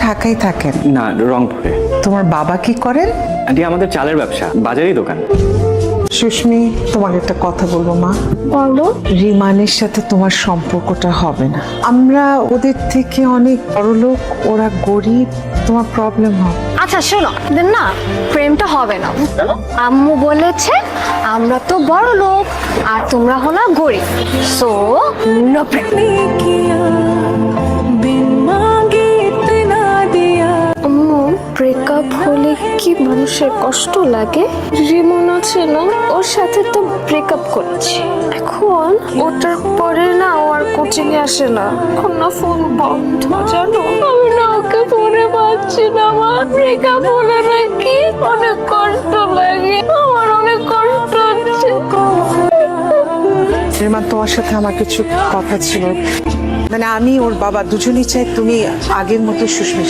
ঢাকায় থাকেন? না, রংপুরে। তোমার বাবা কি করেন? আন্টি, আমাদের চালের ব্যবসা, বাজারেই দোকান। সুস্মি, তোমাকে একটা কথা বলবো মা। বলো। রিমানের সাথে তোমার সম্পর্কটা হবে না। আমরা ওদের থেকে অনেক বড়লোক, ওরা গরিব, তোমার প্রবলেম হবে। আচ্ছা শোনো, না প্রেমটা হবে না। আম্মু বলেছে আমরা তো বড় লোক আর তোমরা হলো গরিব, সো নো প্রেম। আম্মু, ব্রেকআপ হলে কি মানুষের কষ্ট লাগে? রিমন আছে না, ওর সাথে তো ব্রেকআপ করছি। এখন ওটার পরে না ও আর কোচিং এ আসে না, এখন না ফোন বন্ধ, জানো? আমি না ওকে ফোনে পাচ্ছি না। আমার ব্রেকআপ হলে নাকি অনেক কষ্ট লাগে, আমার অনেক কষ্ট হচ্ছে। রিমান, তোমার সাথে আমার কিছু কথা ছিল। মানে আমি ওর বাবা দুজনেই চাই তুমি আগের মতো সুস্মির